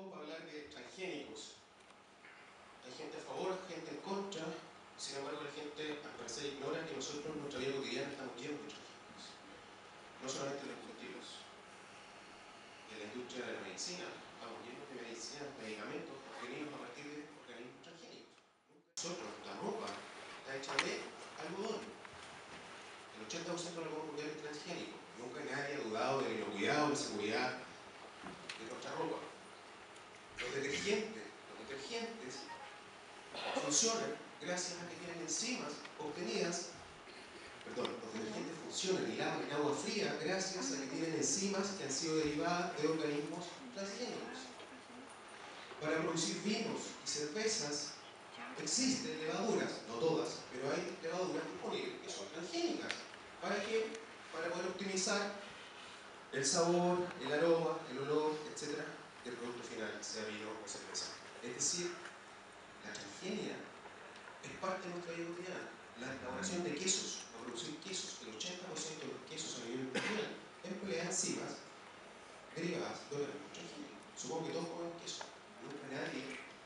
todos para hablar de transgénicos. Hay gente a favor, gente en contra. Sin embargo, la gente al parecer ignora que nosotros en nuestra vida cotidiana estamos llenos de transgénicos. No solamente en los cultivos. En la industria de la medicina, estamos llenos de medicinas, medicamentos obtenidos a partir de organismos transgénicos. Nosotros, la ropa está hecha de algodón. El 80% de la ropa mundial es transgénico. Nunca nadie ha dudado de la inocuidad o de la seguridad de nuestra ropa. Los detergentes funcionan gracias a que tienen enzimas obtenidas. Los detergentes funcionan y lavan en agua fría gracias a que tienen enzimas que han sido derivadas de organismos transgénicos. Para producir vinos y cervezas existen levaduras, no todas, pero hay levaduras disponibles que son transgénicas. ¿Para qué? Para poder optimizar el sabor, el aroma, el olor, etc. del producto final, sea vino o cerveza. Es decir, la transgenia es parte de nuestra vida cotidiana. La elaboración de quesos, para producir quesos, el 80% de los quesos a nivel mundial emplea enzimas derivadas de organismos transgénicos. Supongo que todos comen queso. Nunca nadie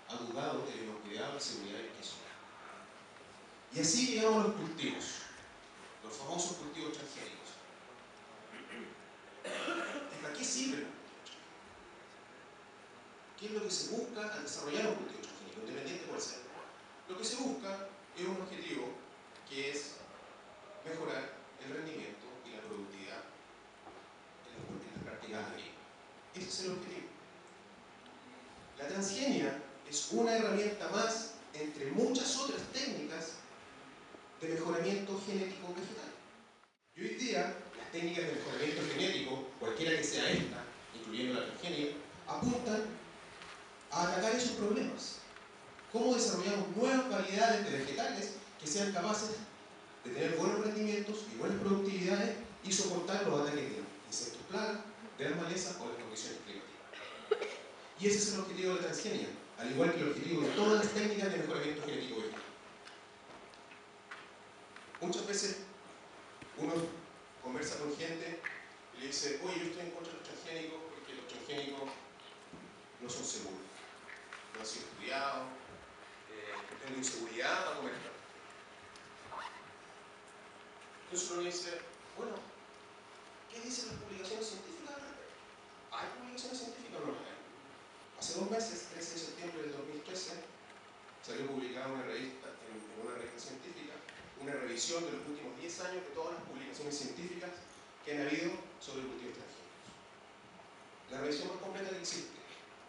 ha dudado de la inocuidad o la seguridad del queso. Y así llegamos a los cultivos, los famosos cultivos transgénicos. ¿Y para qué sirven? ¿Qué es lo que se busca al desarrollar un cultivo transgénico, independiente por ser? Lo que se busca es un objetivo que es mejorar el rendimiento y la productividad en las prácticas agrícolas. Ese es el objetivo. La transgenia es una herramienta más entre muchas otras técnicas de mejoramiento genético vegetal. Y hoy día, las técnicas de mejoramiento genético, cualquiera que sea esta, incluyendo la transgenia, apuntan a atacar esos problemas. ¿Cómo desarrollamos nuevas variedades de vegetales que sean capaces de tener buenos rendimientos y buenas productividades y soportar los ataques de insectos plagas, de las malezas o las condiciones climáticas? Y ese es el objetivo de la transgenia, al igual que el objetivo de todas las técnicas de mejoramiento genético vegetal. Muchas veces uno conversa con gente y le dice: oye, yo estoy en contra de los transgénicos porque los transgénicos no son seguros, no han sido estudiados, tengo inseguridad para comer carne. Entonces uno dice: bueno, ¿qué dicen las publicaciones científicas? ¿Hay publicaciones científicas o no las hay? Hace 2 meses, 13 de septiembre del 2013, salió publicada una revista, en una revista científica, una revisión de los últimos 10 años de todas las publicaciones científicas que han habido sobre cultivos transgénicos. La revisión más completa que existe,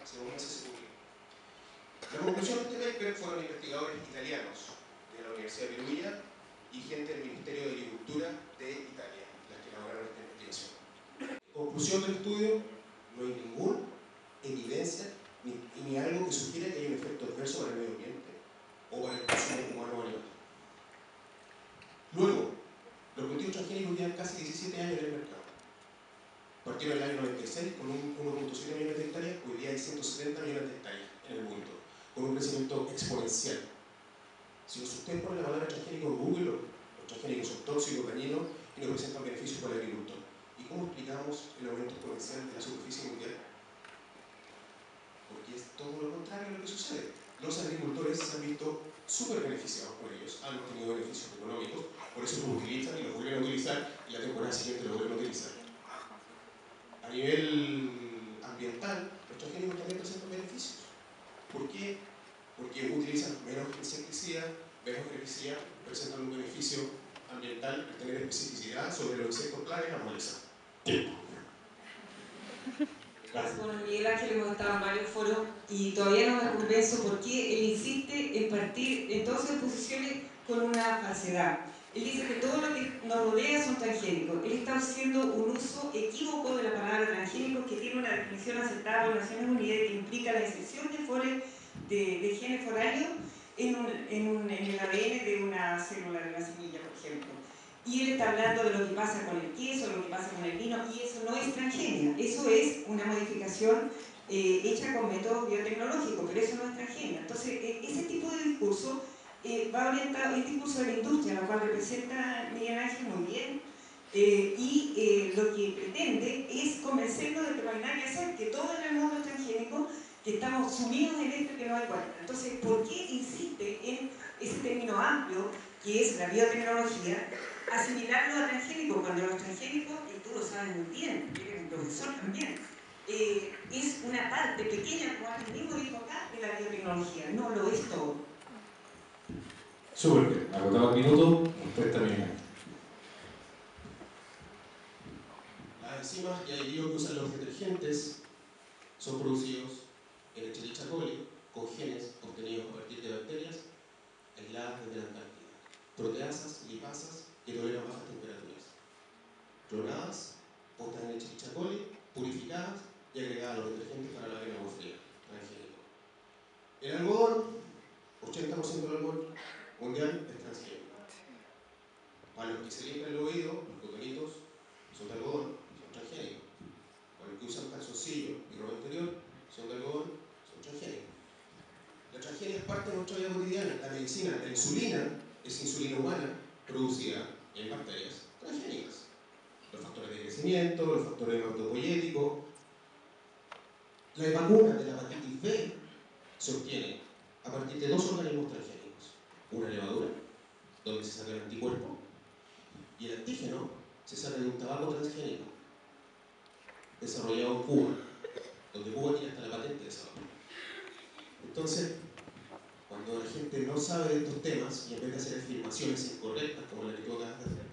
hace 2 meses se publicó. La conclusión de este paper fueron investigadores italianos de la Universidad de Perugia y gente del Ministerio de Agricultura de Italia, las que elaboraron esta investigación. Conclusión del estudio: no hay ninguna evidencia ni algo que sugiera que hay un efecto adverso para el medio ambiente o para el consumo humano o animal. Luego, los cultivos transgénicos llevan casi 17 años en el mercado. Partieron en el año 96 con 1.7 millones de hectáreas, hoy día hay 170 millones de hectáreas en el mundo, con un crecimiento exponencial. Si ustedes ponen la palabra transgénico en Google, los transgénicos son tóxicos, dañinos y no presentan beneficios para el agricultor. ¿Y cómo explicamos el aumento exponencial de la superficie mundial? Porque es todo lo contrario a lo que sucede. Los agricultores se han visto súper beneficiados por ellos, han obtenido beneficios económicos, por eso los utilizan y los vuelven a utilizar y la temporada siguiente los vuelven a utilizar. A nivel ambiental, los transgénicos también presentan beneficios. ¿Por qué? Porque utilizan menos insecticida, menos herbicida, presentan un beneficio ambiental al tener especificidad sobre los insectos plagas y las malezas. Con Miguel Ángel hemos estado en varios foros y todavía no me convenzo por qué él insiste en partir en todas sus posiciones con una falsedad. Él dice que todo lo que nos rodea son transgénicos. Él está haciendo un uso equívoco de la palabra transgénico, que tiene una definición aceptada por Naciones Unidas que implica la inserción de genes foráneos en el ADN de una célula de la semilla, por ejemplo. Y él está hablando de lo que pasa con el queso, lo que pasa con el vino, y eso no es transgenia, eso es una modificación hecha con métodos biotecnológicos, pero eso no es transgenia. Entonces, ese tipo de discurso va orientado, el discurso de la industria, lo cual representa Miguel Ángel muy bien, y lo que pretende es convencernos de que no hay nada que hacer, que todo en el mundo es transgénico, que estamos sumidos en esto que no hay vuelta. Entonces, ¿por qué insiste en ese término amplio que es la biotecnología, asimilarlo a transgénico, cuando los transgénicos, y tú lo sabes muy bien, eres un profesor también, es una parte pequeña, como alguien mismo dijo acá, de la biotecnología, no lo es todo. Súper bien, agotado el minuto, respuesta mía. Las enzimas y aditivos que usan los detergentes son producidos en Escherichia coli con genes obtenidos a partir de bacterias aisladas desde la Antártida, proteasas y lipasas que toleran bajas temperaturas, clonadas, puestas en Escherichia coli, purificadas y agregadas a los detergentes para lavar en agua fría, transgénico. El algodón, 80% del algodón mundial es transgénico. Para los que se limpian el oído, los cotonitos son de algodón, son transgénicos. Para los que usan calzoncillo y ropa interior, son de algodón, son transgénicos. La transgenia es parte de nuestra vida cotidiana. La medicina, la insulina, es insulina humana producida en bacterias transgénicas. Los factores de crecimiento, los factores hematopoyéticos. La vacuna de la hepatitis B se obtiene a partir de 2 organismos transgénicos. Una levadura, donde se saca el anticuerpo, y el antígeno se saca de un tabaco transgénico desarrollado en Cuba, donde Cuba tiene hasta la patente de esa vacuna. Entonces, cuando la gente no sabe de estos temas y en vez de hacer afirmaciones incorrectas como la que tú acabas de hacer,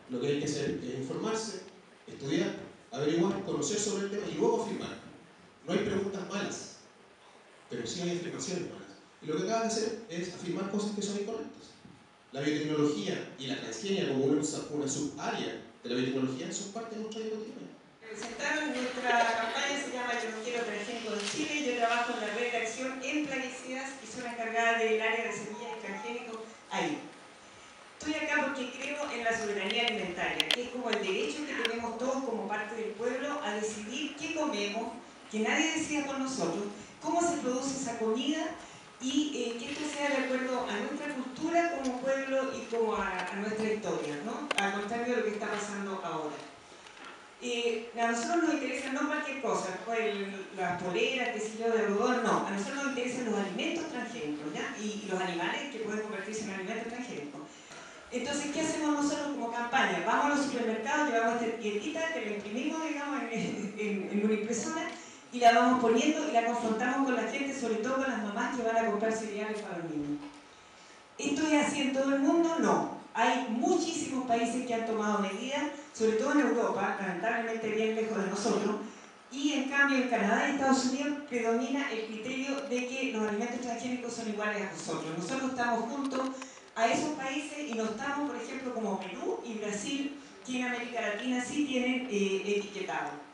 lo que hay que hacer es informarse, estudiar, averiguar, conocer sobre el tema y luego afirmar. No hay preguntas malas, pero sí hay afirmaciones malas. Y lo que acabas de hacer es afirmar cosas que son incorrectas. La biotecnología y la transgenia como una subárea de la biotecnología son parte de nuestra vida cotidiana. Presentaron nuestra campaña, se llama Yo no quiero transgénico en Chile. Yo trabajo en la red de acción en plaguicidas y soy la encargada del área de semillas y transgénicos ahí. Estoy acá porque creo en la soberanía alimentaria, que es como el derecho que tenemos todos como parte del pueblo a decidir qué comemos, que nadie decida por nosotros, cómo se produce esa comida y que esto sea de acuerdo a nuestra cultura como pueblo y como a nuestra historia, ¿no? Al contrario de lo que está pasando ahora. A nosotros nos interesa no cualquier cosa, las poleras, qué sé yo, de algodón, no. A nosotros nos interesan los alimentos transgénicos, ¿ya? Y los animales que pueden convertirse en alimentos transgénicos. Entonces, ¿qué hacemos nosotros como campaña? Vamos a los supermercados, llevamos esta etiquetita, que la imprimimos, digamos, en una impresora y la vamos poniendo y la confrontamos con la gente, sobre todo con las mamás que van a comprar cereales para los niños. ¿Esto es así en todo el mundo? No. Hay muchísimos países que han tomado medidas, sobre todo en Europa, lamentablemente bien lejos de nosotros, y en cambio en Canadá y Estados Unidos predomina el criterio de que los alimentos transgénicos son iguales a nosotros.Nosotros estamos juntos a esos países y no estamos, por ejemplo, como Perú y Brasil, que en América Latina sí tienen etiquetado.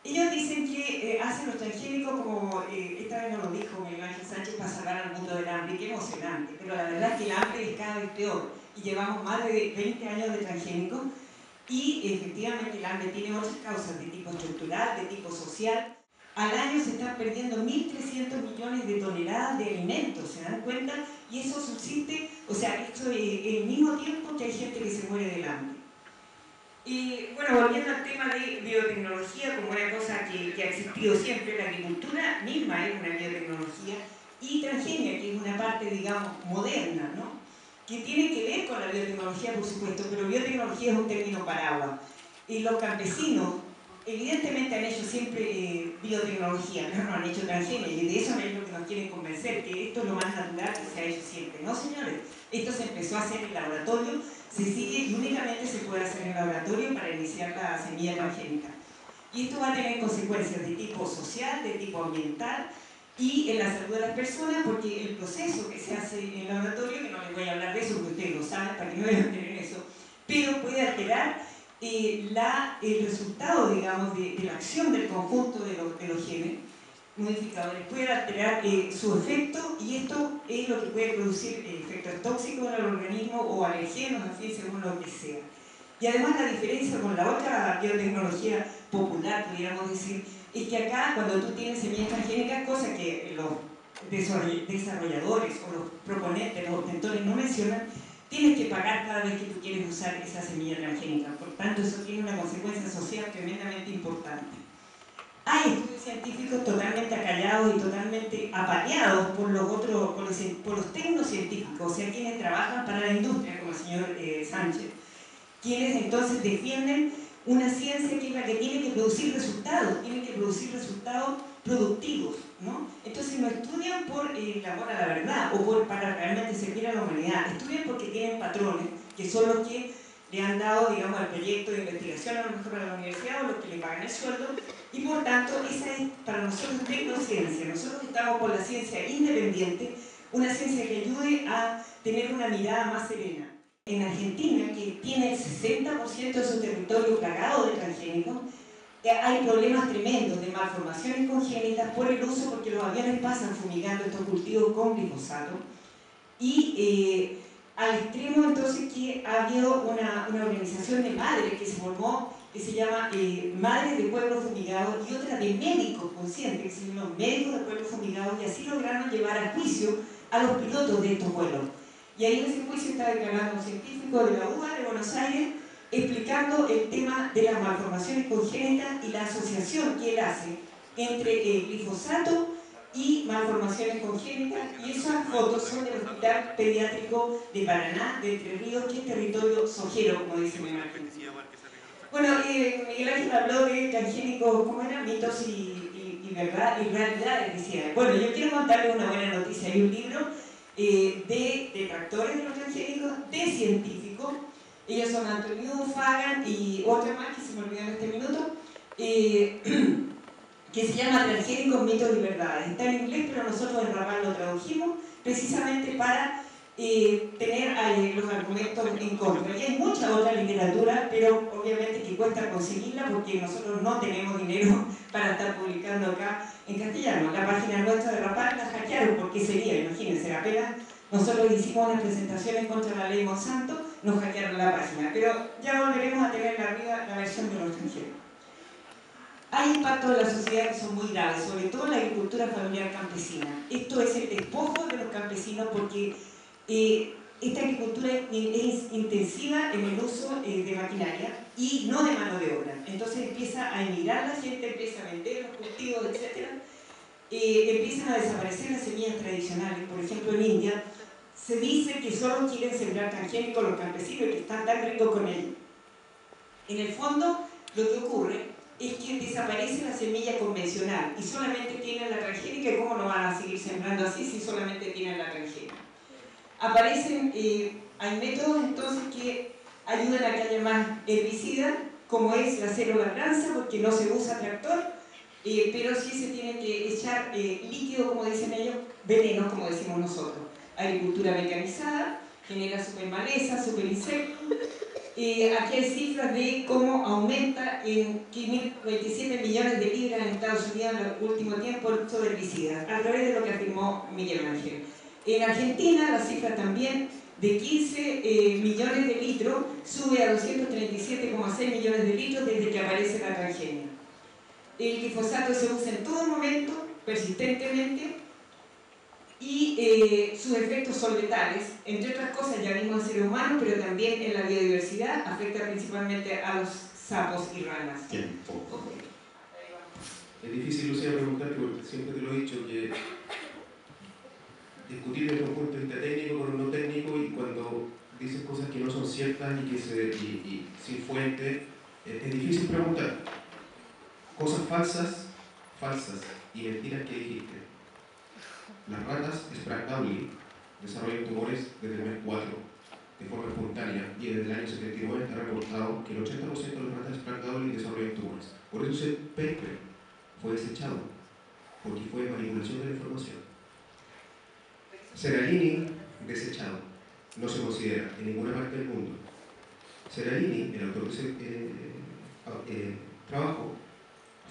Ellos dicen que hacen los transgénicos como, esta vez nos lo dijo Miguel Ángel Sánchez, para salvar al mundo del hambre. Qué emocionante, pero la verdad es que el hambre es cada vez peor y llevamos más de 20 años de transgénicos y efectivamente el hambre tiene otras causas de tipo estructural, de tipo social. Al año se están perdiendo 1.300 millones de toneladas de alimentos, ¿se dan cuenta? Y eso subsiste, o sea, esto es el mismo tiempo que hay gente que se muere del hambre. Y bueno, volviendo al tema de biotecnología como una cosa que ha existido siempre, la agricultura misma es una biotecnología y transgenia, que es una parte, digamos, moderna, ¿no? Que tiene que ver con la biotecnología, por supuesto, pero biotecnología es un término paraguas. Y los campesinos, evidentemente han hecho siempre biotecnología, pero no han hecho transgenia, y de eso es lo que nos quieren convencer, que esto es lo más natural que se ha hecho siempre. No, señores, esto se empezó a hacer en el laboratorio, se sigue y únicamente se puede hacer en el laboratorio para iniciar la semilla transgénica. Y esto va a tener consecuencias de tipo social, de tipo ambiental y en la salud de las personas, porque el proceso que se hace en el laboratorio, que no les voy a hablar de eso porque ustedes lo saben, para que no vayan a tener eso, pero puede alterar el resultado, digamos, de la acción del conjunto de los genes modificadores, puede alterar su efecto y esto es lo que puede producir efectos tóxicos en el organismo o alergenos, en fin, según lo que sea. Y además la diferencia con la otra biotecnología popular, pudiéramos decir, es que acá cuando tú tienes semillas transgénicas, cosa que los desarrolladores o los proponentes, los obtentores no mencionan, tienes que pagar cada vez que tú quieres usar esa semilla transgénica. Por tanto, eso tiene una consecuencia social tremendamente importante. Hay estudios científicos totalmente acallados y totalmente apañados por los tecnocientíficos, o sea, quienes trabajan para la industria, como el señor Sánchez, quienes entonces defienden una ciencia que es la que tiene que producir resultados productivos, ¿no? Entonces no estudian por el amor a la verdad o para realmente servir a la humanidad, estudian porque tienen patrones que son los que le han dado, digamos, el proyecto de investigación a lo mejor para la universidad o los que le pagan el sueldo, y por tanto esa es para nosotros tecnociencia. Nosotros estamos por la ciencia independiente, una ciencia que ayude a tener una mirada más serena. En Argentina, que tiene el 60% de su territorio plagado de transgénicos, hay problemas tremendos de malformaciones congénitas por el uso, porque los aviones pasan fumigando estos cultivos con glifosato, y al extremo entonces que ha habido una organización de madres que se formó, que se llama Madres de Pueblos Fumigados, y otra de médicos conscientes, que se llaman Médicos de Pueblos Fumigados, y así lograron llevar a juicio a los pilotos de estos vuelos. Y ahí en ese juicio está declarando un científico de la UBA de Buenos Aires, explicando el tema de las malformaciones congénitas y la asociación que él hace entre el glifosato y malformaciones congénitas, y esas fotos son del Hospital Pediátrico de Paraná, de Entre Ríos, que es territorio sojero, como dice mi imagen. Bueno, Miguel Ángel habló de transgénicos, ¿cómo eran? Mitos y verdad, y realidades, decía. Bueno, yo quiero contarles una buena noticia. Hay un libro de detractores de los transgénicos, de científicos. Ellos son Antonio Fagan y otra más que se me olvidó en este minuto, que se llama Transgénicos, mitos y verdades. Está en inglés, pero nosotros en Rapal lo tradujimos precisamente para tener los argumentos en contra. Y hay mucha otra literatura, pero obviamente que cuesta conseguirla porque nosotros no tenemos dinero para estar publicando acá en castellano. La página nuestra de Rapal la hackearon, porque sería, imagínense, apenas nosotros hicimos unas presentaciones contra la ley Monsanto, nos hackearon la página. Pero ya volveremos a tener arriba la versión de los extranjeros. Hay impactos en la sociedad que son muy graves, sobre todo en la agricultura familiar campesina. Esto es el despojo de los campesinos porque esta agricultura es intensiva en el uso de maquinaria y no de mano de obra. Entonces empieza a emigrar la gente, empieza a vender los cultivos, etc. Empiezan a desaparecer las semillas tradicionales. Por ejemplo, en India se dice que solo quieren sembrar transgénicos los campesinos y que están tan ricos con ellos. En el fondo, lo que ocurre es que desaparece la semilla convencional y solamente tienen la transgénica. ¿Y cómo no van a seguir sembrando así si solamente tienen la transgénica? Aparecen, hay métodos entonces que ayudan a que haya más herbicida, como es la célula transa, porque no se usa tractor, pero sí se tiene que echar líquido, como dicen ellos, veneno, como decimos nosotros. Agricultura mecanizada, genera supermaleza, superinsectos. Aquí hay cifras de cómo aumenta en 27 millones de libras en Estados Unidos en el último tiempo el uso de herbicidas, a través de lo que afirmó Miguel Ángel. En Argentina la cifra también de 15 millones de litros sube a 237,6 millones de litros desde que aparece la transgenia. El glifosato se usa en todo momento, persistentemente, y sus efectos son letales, entre otras cosas ya vimos en seres humanos, pero también en la biodiversidad, afecta principalmente a los sapos y ranas. Tiempo. Es difícil, Lucía, preguntarte, porque siempre te lo he dicho, que discutir desde un punto de vista técnico con un no técnico, y cuando dices cosas que no son ciertas y sin fuente, es difícil preguntar. Cosas falsas y mentiras que dijiste. Las ratas Sprague-Dawley desarrollan tumores desde el mes 4 de forma espontánea, y desde el año 79 está reportado que el 80% de las ratas Sprague-Dawley desarrollan tumores. Por eso ese paper fue desechado, porque fue manipulación de la información. Seralini, desechado, no se considera en ninguna parte del mundo. Seralini, el autor de ese trabajo,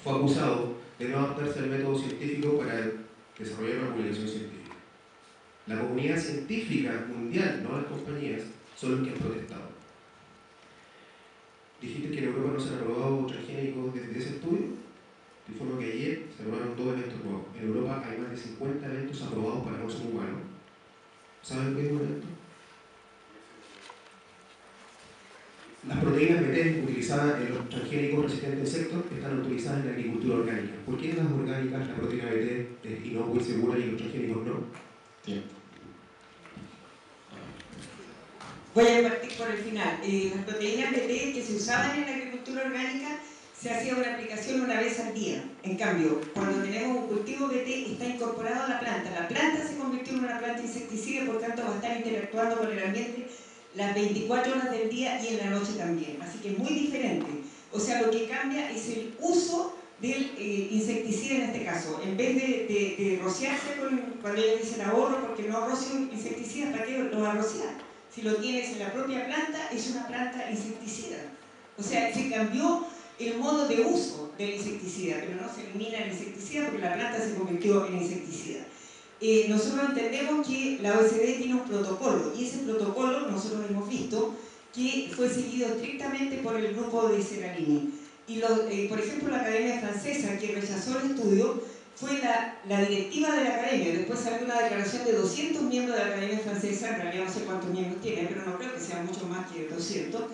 fue acusado de no adaptarse al método científico para desarrollar una publicación científica. La comunidad científica mundial, no las compañías, son los que han protestado. Dijiste que en Europa no se han aprobado transgénicos desde ese estudio. Te informo que ayer se aprobaron 2 eventos nuevos. En Europa hay más de 50 eventos aprobados para consumo humano. ¿Saben qué es un evento? Las proteínas BT utilizadas en los transgénicos resistentes a insectos están utilizadas en la agricultura orgánica. ¿Por qué en las orgánicas la proteína BT es inocua y segura y en los transgénicos no? Tiempo. Voy a partir por el final. Las proteínas BT que se usaban en la agricultura orgánica se hacía una aplicación una vez al día. En cambio, cuando tenemos un cultivo BT está incorporado a la planta. La planta se convirtió en una planta insecticida, por tanto va a estar interactuando con el ambiente las 24 horas del día y en la noche también. Así que es muy diferente. O sea, lo que cambia es el uso del insecticida en este caso. En vez de rociarse cuando ellos dicen ahorro, porque no rocio insecticidas, ¿para qué lo va a rociar? Si lo tienes en la propia planta, es una planta insecticida. O sea, se cambió el modo de uso del insecticida, pero no se elimina el insecticida porque la planta se convirtió en insecticida. Nosotros entendemos que la OECD tiene un protocolo, y ese protocolo nosotros hemos visto que fue seguido estrictamente por el grupo de Seralini. Y por ejemplo, la Academia Francesa, que rechazó el estudio, fue la directiva de la Academia. Después salió una declaración de 200 miembros de la Academia Francesa, en realidad no sé cuántos miembros tiene, pero no creo que sean mucho más que 200,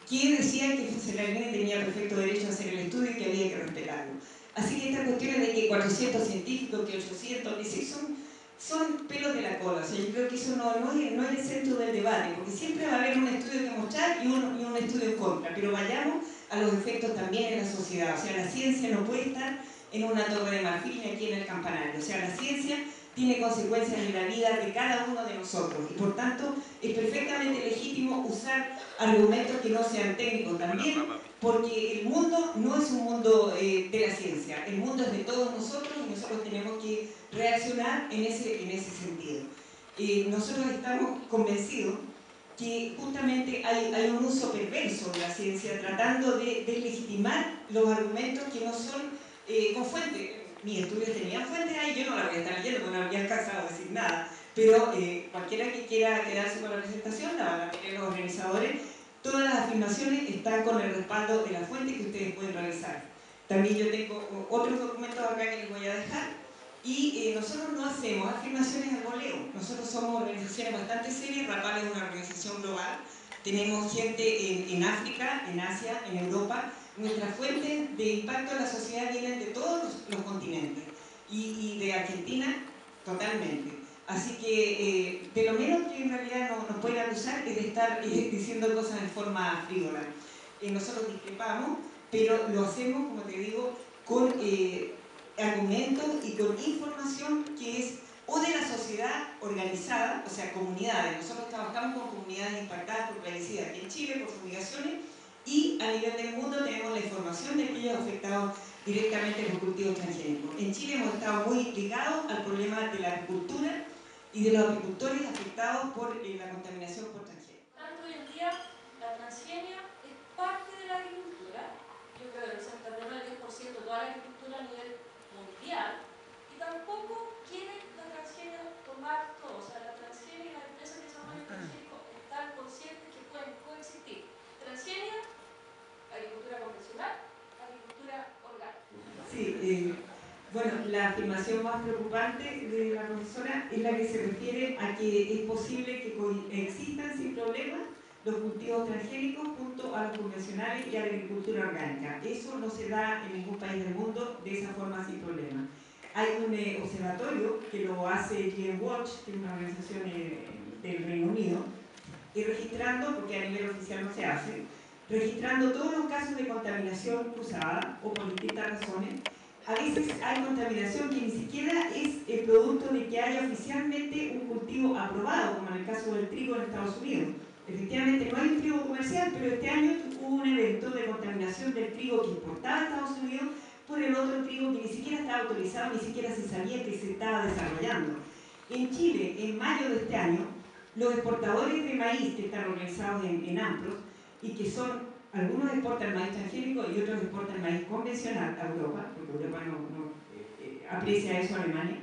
que decían que Seralini tenía perfecto derecho a hacer el estudio y que había que respetarlo. Así que estas cuestiones de que 400 científicos, que 800, son pelos de la cola. O sea, yo creo que eso no es el centro del debate, porque siempre va a haber un estudio que mostrar y un estudio en contra, pero vayamos a los efectos también en la sociedad. O sea, la ciencia no puede estar en una torre de marfil ni aquí en el campanario. O sea, la ciencia tiene consecuencias en la vida de cada uno de nosotros y por tanto es perfectamente legítimo usar argumentos que no sean técnicos también, porque el mundo no es un mundo de la ciencia, el mundo es de todos nosotros y nosotros tenemos que reaccionar en ese sentido. Nosotros estamos convencidos que justamente hay un uso perverso de la ciencia tratando de legitimar los argumentos que no son con fuente. Mis estudios tenían fuentes ahí, yo no la voy a estar leyendo porque no había alcanzado a decir nada, pero cualquiera que quiera quedarse con la presentación la van a tener los organizadores. Todas las afirmaciones están con el respaldo de la fuente que ustedes pueden revisar. También yo tengo otros documentos acá que les voy a dejar. Y nosotros no hacemos afirmaciones al voleo. Nosotros somos organizaciones bastante serias. Rapal es una organización global. Tenemos gente en África, en Asia, en Europa. Nuestras fuentes de impacto en la sociedad vienen de todos los continentes. Y de Argentina, totalmente. Así que de lo menos que en realidad nos pueden acusar es de estar diciendo cosas en forma frívola. Nosotros discrepamos, pero lo hacemos, como te digo, con argumentos y con información que es o de la sociedad organizada, o sea, comunidades. Nosotros trabajamos con comunidades impactadas por plaguicidas aquí en Chile, por fumigaciones, y a nivel del mundo tenemos la información de aquellos afectados directamente por cultivos transgénicos. En Chile hemos estado muy ligados al problema de la agricultura y de los agricultores afectados por la contaminación por transgénicos. Tanto hoy en día la transgenia es parte de la agricultura, yo creo que representa menos del 10% de toda la agricultura a nivel mundial, y tampoco quiere la transgenia tomar todo. O sea, la transgenia y las empresas que desarrollan transgénicos están conscientes que pueden coexistir. Transgenia, agricultura convencional, agricultura orgánica. Sí, bueno, la afirmación más preocupante de la profesora es la que se refiere a que es posible que coexistan sin problema los cultivos transgénicos junto a los convencionales y a la agricultura orgánica. Eso no se da en ningún país del mundo de esa forma sin problema. Hay un observatorio que lo hace GM Watch, que es una organización del Reino Unido, y registrando, porque a nivel oficial no se hace, registrando todos los casos de contaminación cruzada o por distintas razones. A veces hay contaminación que ni siquiera es el producto de que haya oficialmente un cultivo aprobado, como en el caso del trigo en Estados Unidos. Efectivamente no hay un trigo comercial, pero este año hubo un evento de contaminación del trigo que importaba a Estados Unidos por el otro trigo que ni siquiera estaba autorizado, ni siquiera se sabía que se estaba desarrollando. En Chile, en mayo de este año, los exportadores de maíz que están organizados en AMPROS y que son, algunos exportan maíz transgénico y otros exportan maíz convencional a Europa, porque Europa no aprecia eso a Alemania,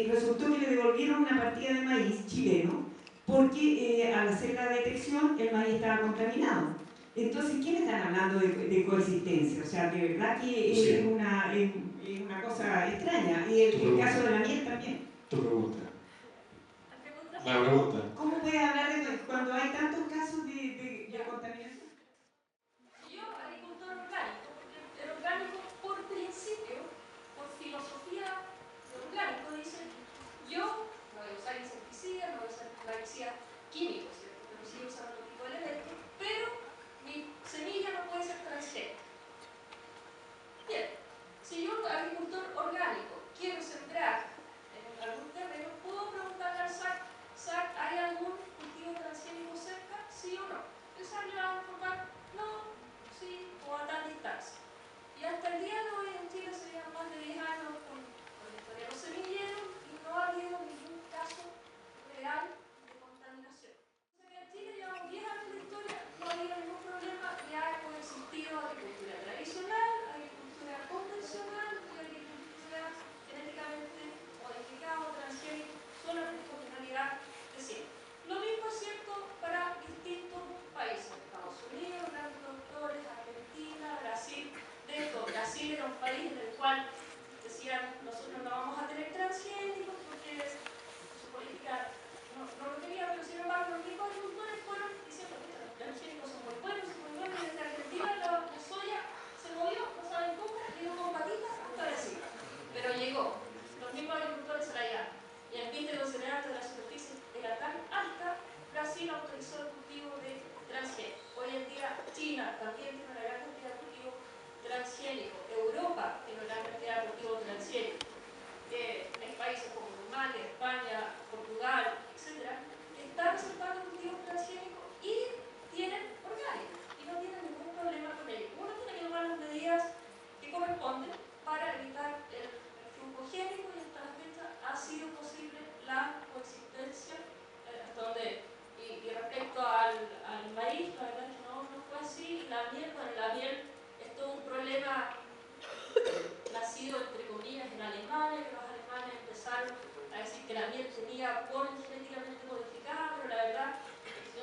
resultó que le devolvieron una partida de maíz chileno porque al hacer la detección el maíz estaba contaminado. Entonces, ¿quién están hablando de coexistencia? O sea, de verdad que es una cosa extraña. Y el caso de la miel también. Tu pregunta. La pregunta. ¿Cómo puede hablar de cuando hay tantos casos de contaminación?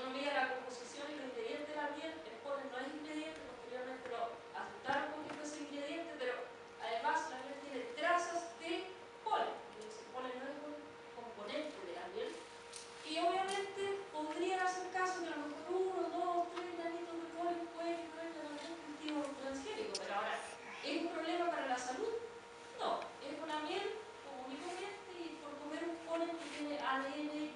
economía de la composición y los ingredientes de la miel, el polen no es ingrediente, posteriormente lo aceptaron como que fuese ingrediente, pero además la miel tiene trazas de polen, entonces el polen no es un componente de la miel, y obviamente podría darse el caso que a lo mejor 1, 2, 3 granitos de polen pueden influir en algún cultivo transgénico, pero ahora, ¿es un problema para la salud? No, es una miel común y corriente, y por comer un polen que tiene ADN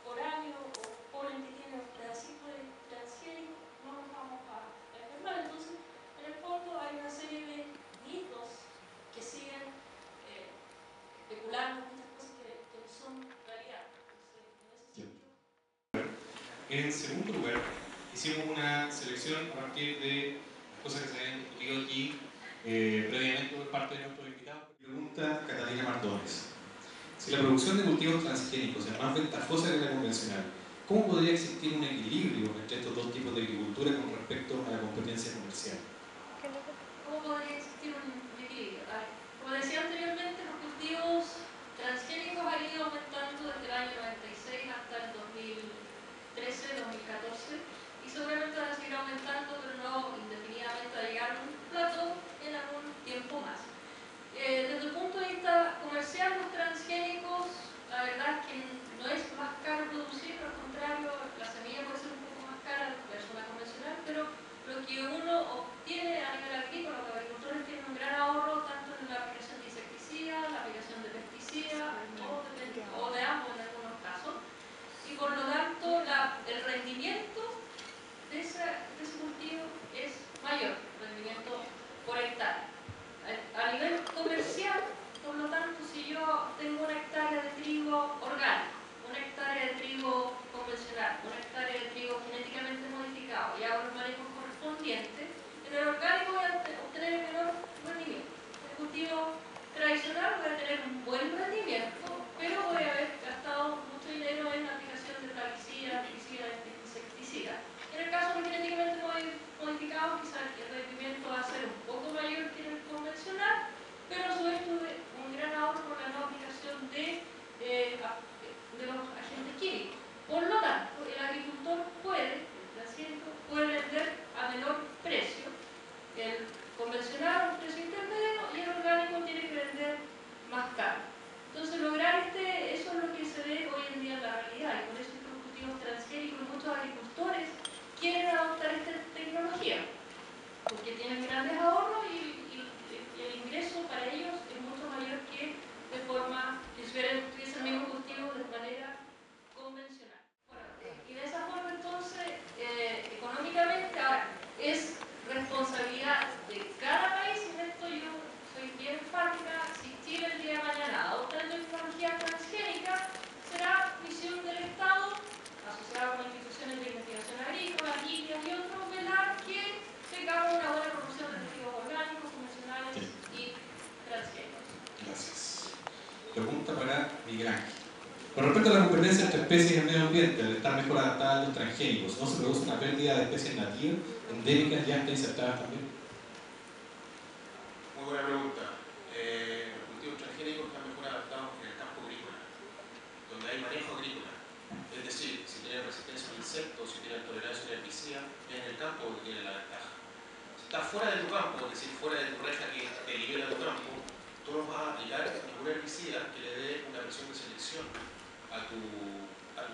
foráneo o polen que tiene un pedacito de transgénico, no nos vamos a enfermar. Entonces, en el fondo hay una serie de mitos que siguen especulando muchas cosas que no son realidad. Entonces, en ese sentido. En segundo lugar, hicimos una selección a partir de cosas que se habían discutido aquí previamente por parte de nuestros invitados. Pregunta Catalina Mardones. Si la producción de cultivos transgénicos es más ventajosa que la convencional, ¿cómo podría existir un equilibrio entre estos dos tipos de agricultura con respecto a la competencia comercial? ¿Cómo podría existir un equilibrio? Como decía anteriormente, los cultivos transgénicos han ido aumentando desde el año 96 hasta el 2013, 2014, y seguramente van a seguir aumentando, pero no indefinidamente, a llegar a un plato en algún tiempo más. Desde el punto de vista comercial, los transgénicos, la verdad es que no es más caro producir, al contrario, la semilla puede ser un poco más cara versus la convencional, pero lo que uno obtiene a nivel agrícola, los agricultores tienen un gran ahorro tanto en la aplicación de insecticidas, la aplicación de pesticidas, o de ambos en algunos casos, y por lo tanto el rendimiento de ese cultivo es mayor, el rendimiento por hectárea. A nivel comercial, por lo tanto, si yo tengo una hectárea de trigo orgánico, una hectárea de trigo convencional, una hectárea de trigo genéticamente modificado y hago los manejos correspondientes, en el orgánico voy a obtener el menor rendimiento. En el cultivo tradicional voy a tener un buen rendimiento, pero voy a haber gastado mucho dinero en la aplicación de plaguicidas, herbicidas, insecticidas. En el caso de los genéticamente modificados, quizás el rendimiento va a ser un poco mayor que en el convencional, pero a su vez tuve un gran ahorro por la no aplicación de los agentes químicos. Por lo tanto, el agricultor puede, el transgénico, puede vender a menor precio. El convencional a un precio intermedio y el orgánico tiene que vender más caro. Entonces, lograr eso es lo que se ve hoy en día en la realidad, y por eso estos cultivos transgénicos y muchos agricultores quieren adoptar esta tecnología, porque tienen grandes ahorros y el ingreso para ellos es mucho mayor que de forma que si tuviese el mismo cultivo de manera convencional. Bueno, y de esa forma entonces, económicamente, ahora, es responsabilidad de cada país, y en esto yo soy bien enfática, si Chile el día de mañana adopta tecnología transgénica, será misión del Estado, asociado con instituciones de investigación agrícola, INEA y otros, velar que tengamos una buena proporción de cultivos orgánicos, convencionales y transgénicos. Gracias. Pregunta para Miguel Ángel. Con respecto a la competencia entre especies en el medio ambiente, al estar mejor adaptadas a los transgénicos, ¿no se produce una pérdida de especies nativas, endémicas ya insertadas también? Muy buena pregunta. Los cultivos transgénicos están mejor adaptados en el campo agrícola, donde hay manejo agrícola. Es decir, si tienen resistencia a insectos, si tienen tolerancia a herbicida, es en el campo donde tienen la ventaja. Si estás fuera de tu campo, es decir, fuera de tu reja que te libera tu campo, tú no vas a aplicar ningún herbicida que le dé una presión de selección a tu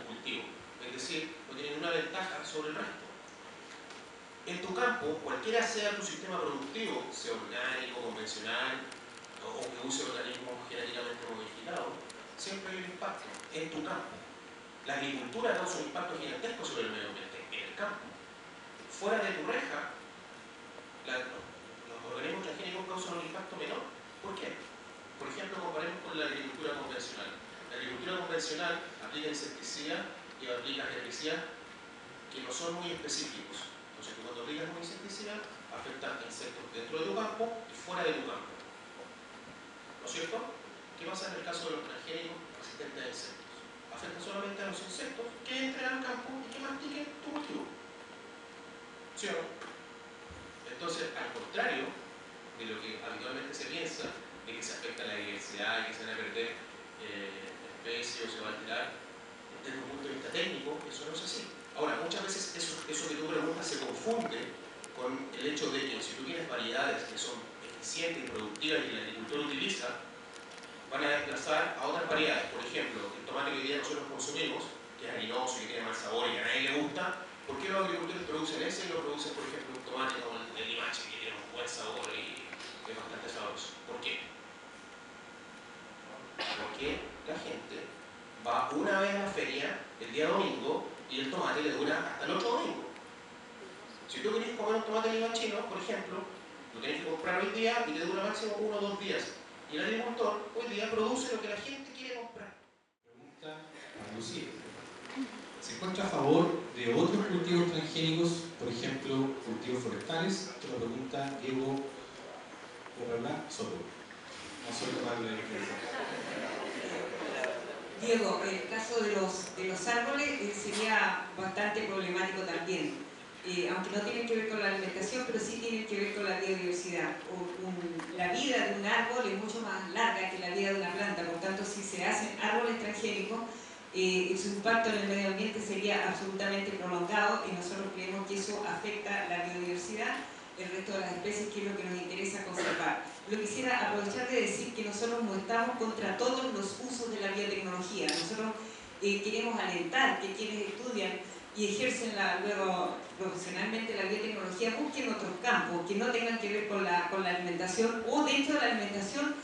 cultivo. Es decir, no tienen una ventaja sobre el resto. En tu campo, cualquiera sea tu sistema productivo, sea orgánico, convencional, o que use organismos genéticamente modificados, siempre hay un impacto en tu campo. La agricultura causa un impacto gigantesco sobre el medio ambiente en el campo. Fuera de tu reja, los organismos transgénicos causan un impacto menor. ¿Por qué? Por ejemplo, comparemos con la agricultura convencional. La agricultura convencional aplica insecticidas y aplica herbicidas que no son muy específicos. Entonces, cuando aplicas un insecticida, afecta a insectos dentro de tu campo y fuera de tu campo. ¿No es cierto? ¿Qué pasa en el caso de los transgénicos resistentes a insectos? Afecta solamente a los insectos que entren al campo y que mastiquen tu cultivo. ¿Sí o no? Entonces, al contrario de lo que habitualmente se piensa, de que se afecta la diversidad y que se van a perder especies o se va a alterar, desde un punto de vista técnico, eso no es así. Ahora, muchas veces confunde con el hecho de que si tú tienes variedades que son eficientes y productivas y que el agricultor utiliza, van a desplazar a otras variedades. Por ejemplo, el tomate que hoy día nosotros consumimos, que es harinoso y que tiene mal sabor y que a nadie le gusta, ¿por qué los agricultores producen ese y no producen, por ejemplo, un tomate como el limache, que tiene un buen sabor y es bastante sabroso? ¿Por qué? Porque la gente va una vez a la feria el día domingo y el tomate le dura hasta el otro domingo. Si tú querés comer un tomate limachino, por ejemplo, lo tenés que comprar hoy día y te dura máximo 1 o 2 días. Y el agricultor hoy día produce lo que la gente quiere comprar. Pregunta a Lucía. ¿Se encuentra a favor de otros cultivos transgénicos, por ejemplo, cultivos forestales? Esto lo pregunta Diego Soto. No soy capaz de expresar. Diego, el caso de los árboles sería bastante problemático también, aunque no tiene que ver con la alimentación, pero sí tiene que ver con la biodiversidad. La vida de un árbol es mucho más larga que la vida de una planta, por tanto, si se hacen árboles transgénicos, su impacto en el medio ambiente sería absolutamente prolongado y nosotros creemos que eso afecta la biodiversidad, el resto de las especies, que es lo que nos interesa conservar. Lo quisiera aprovechar de decir que nosotros no estamos contra todos los usos de la biotecnología. Nosotros queremos alentar que quienes estudian y ejercen luego profesionalmente la biotecnología busquen otros campos que no tengan que ver con la alimentación, o dentro de la alimentación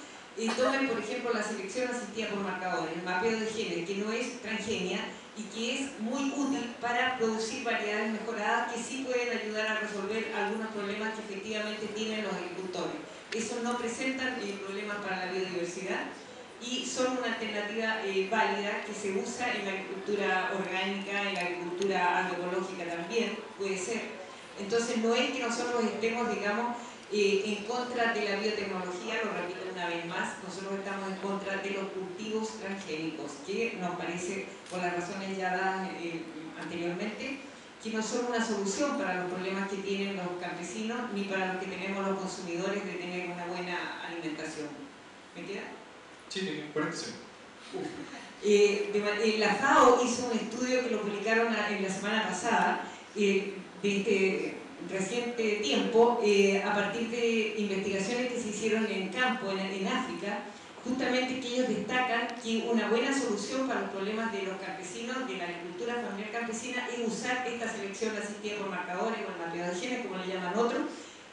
tomen, por ejemplo, la selección asistida por marcadores, el mapeo de genes, que no es transgenia y que es muy útil para producir variedades mejoradas que sí pueden ayudar a resolver algunos problemas que efectivamente tienen los agricultores. Eso no presentan problemas para la biodiversidad y son una alternativa válida que se usa en la agricultura orgánica, en la agricultura agroecológica también, puede ser. Entonces no es que nosotros estemos, digamos, en contra de la biotecnología, lo repito una vez más, nosotros estamos en contra de los cultivos transgénicos, que nos parece, por las razones ya dadas anteriormente, que no son una solución para los problemas que tienen los campesinos ni para los que tenemos los consumidores de tener una buena alimentación. ¿Me queda? Sí, tiene 40 segundos. La FAO hizo un estudio que lo publicaron en la semana pasada, de este reciente tiempo, a partir de investigaciones que se hicieron en campo, en África, justamente que ellos destacan que una buena solución para los problemas de los campesinos, de la agricultura familiar campesina, es usar esta selección asistida por marcadores o el mapeo de genes, como le llaman otros,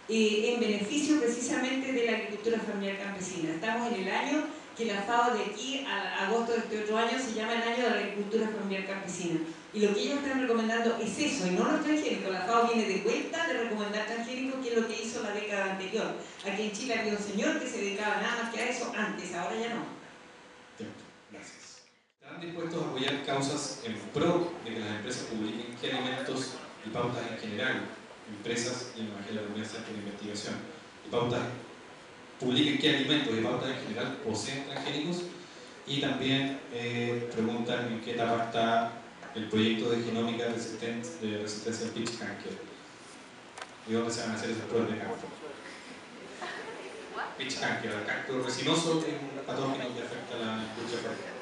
en beneficio precisamente de la agricultura familiar campesina. Estamos en el año que la FAO de aquí a agosto de este otro año se llama el año de la agricultura familiar campesina. Y lo que ellos están recomendando es eso, y no los transgénicos. La FAO viene de vuelta de recomendar transgénicos, que es lo que hizo la década anterior. Aquí en Chile había un señor que se dedicaba nada más que a eso antes, ahora ya no. Gracias. ¿Están dispuestos a apoyar causas en pro de que las empresas publiquen qué alimentos y pautas en general, empresas y en la Universidad de Centro de Investigación, y pautas publiquen qué alimentos y pautas en general poseen transgénicos? Y también preguntan en qué etapa está el proyecto de genómica de resistencia al pitch canker y dónde se van a hacer esas pruebas de campo. Pitch canker, el cactus resinoso, es un patógeno que afecta a la industria forestal.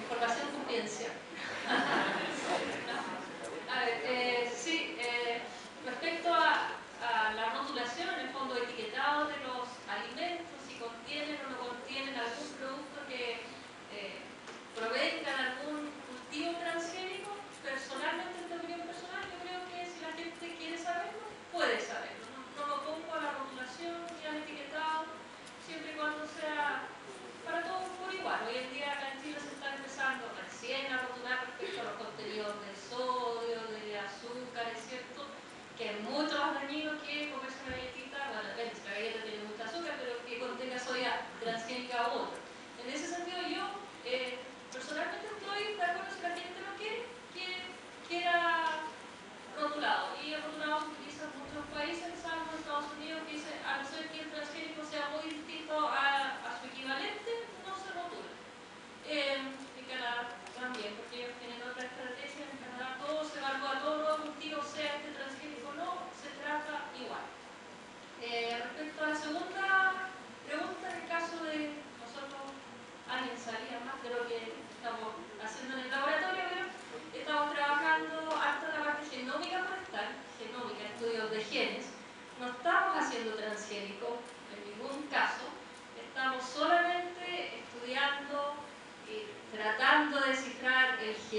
Información confidencial. A ver, sí, respecto a la rotulación, en el fondo etiquetado de los alimentos, si contienen o no contienen algún producto que provenga de algún cultivo transgénico, personalmente, en tu opinión personal, yo creo que si la gente quiere saberlo, puede saberlo. No lo pongo a la rotulación ni al etiquetado, siempre y cuando sea para todos por igual. Hoy en día acá en Chile se está empezando recién a rotular respecto a los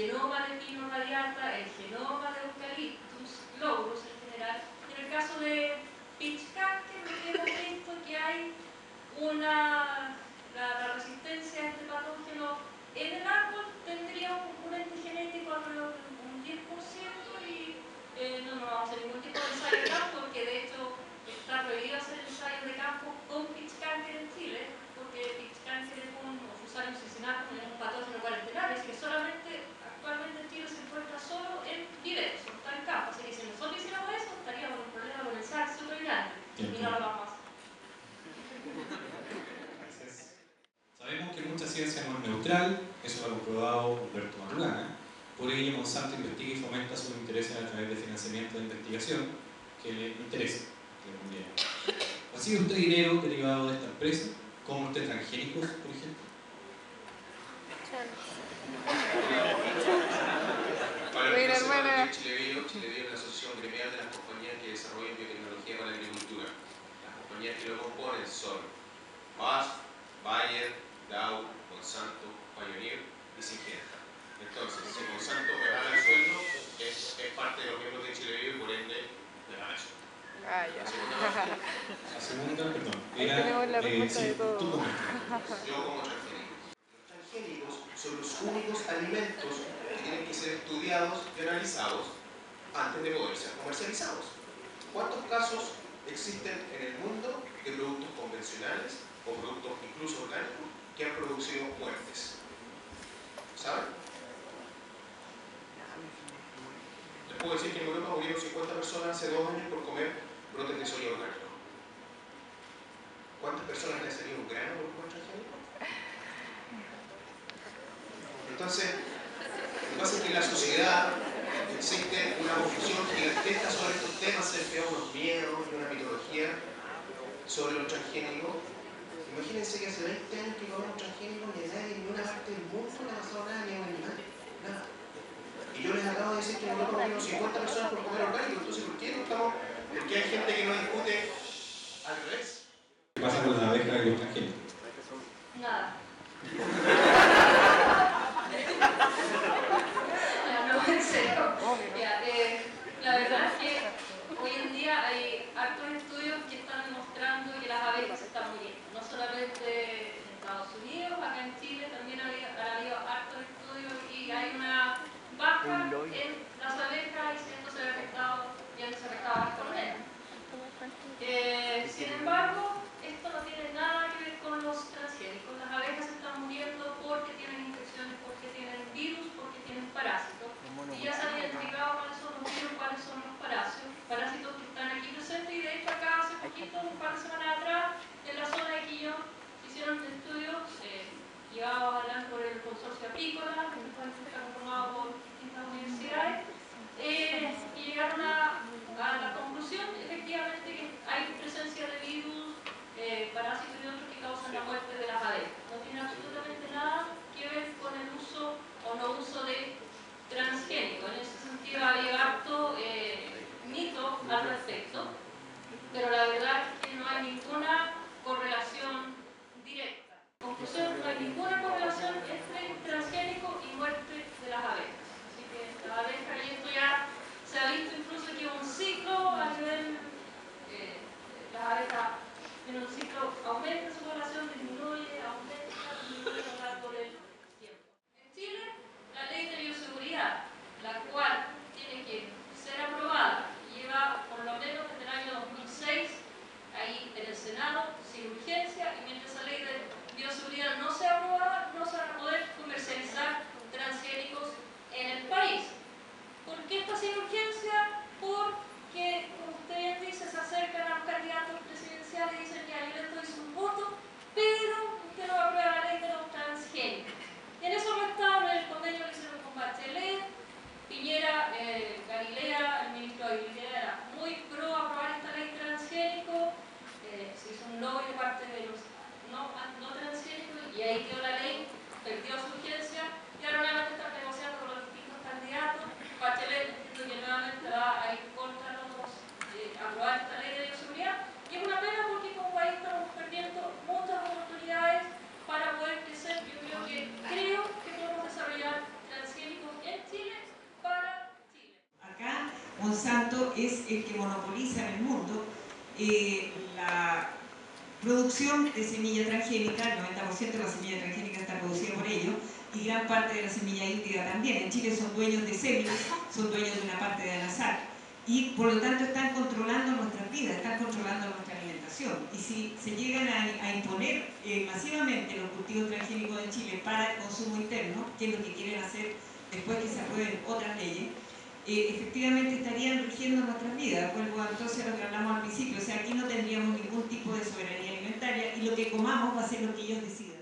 genoma de pino radiata, el genoma de Eucalyptus globulus en general. En el caso de Pitchcake, lo que hemos visto es que hay la resistencia a este patógeno en el árbol tendría un ente genético alrededor de un 10% y no nos vamos a hacer ningún tipo de ensayo de campo porque de hecho está prohibido hacer ensayos de campo con Pitchcake en Chile porque Pitchcake es un Fusarium cincinatum, es un patógeno cuarentenario, es que solamente actualmente en Chile se encuentra solo en viveros, no está en campo, así que si nosotros hiciéramos eso estaríamos en un problema con el SAC súper grande y no lo vamos a hacer. Sabemos que mucha ciencia no es neutral, eso lo ha comprobado Humberto Maturana, por ello Monsanto investiga y fomenta sus intereses a través de financiamiento de investigación que le interesa, que le conviene. ¿Recibe usted dinero derivado de esta empresa? ¿Compra usted transgénicos, por ejemplo? Para Chilevio es la asociación gremial de las compañías que desarrollan biotecnología para la agricultura. Las compañías que lo componen son BASF, Bayer, Dow, Monsanto, Pioneer y Syngenta. Entonces, si Monsanto me gana el sueldo, es parte de los miembros de Chilevio y por ende me gana el sueldo. La segunda, perdón, era la respuesta de todo. Yo como transgénicos. Los transgénicos son los únicos alimentos que tienen que ser estudiados y analizados antes de poder ser comercializados. ¿Cuántos casos existen en el mundo de productos convencionales o productos incluso orgánicos que han producido muertes? ¿Saben? Les puedo decir que en Europa murieron 50 personas hace 2 años por comer brotes de soya orgánico. ¿Cuántas personas le ha salido un grano por comer transgénico? Entonces, lo que pasa es que en la sociedad existe una confusión gigantesca sobre estos temas, se crean unos miedos y una mitología sobre los transgénicos. Imagínense que hace 20 años que comemos transgénicos y a nadie en ninguna parte del mundo no le ha pasado nada ni a un animal, nada. Y yo les acabo de decir que en Europa murieron 50 personas por comer orgánico, entonces ¿por qué no estamos? Porque hay gente que no discute al revés. ¿Qué pasa con las abejas y los transgénicos? Nada. No, en serio. La verdad es que hoy en día hay hartos estudios que están demostrando que las abejas se están muriendo. No solamente en Estados Unidos, acá en Chile también ha habido hartos estudios y hay una baja en las abejas y viéndose afectados las colmenas. Sin embargo, esto no tiene nada que ver con los transgénicos. Las abejas se están muriendo Monsanto es el que monopoliza en el mundo la producción de semilla transgénica. El 90% de la semilla transgénica está producida por ellos, y gran parte de la semilla híbrida también. En Chile son dueños de Semilla, son dueños de una parte de Anasar, y por lo tanto están controlando nuestras vidas, están controlando nuestra alimentación. Y si se llegan a imponer masivamente los cultivos transgénicos en Chile para el consumo interno, que es lo que quieren hacer después que se aprueben otras leyes, efectivamente estarían rigiendo nuestras vidas. Vuelvo entonces a lo que hablamos al principio, o sea, aquí no tendríamos ningún tipo de soberanía alimentaria, y lo que comamos va a ser lo que ellos decidan.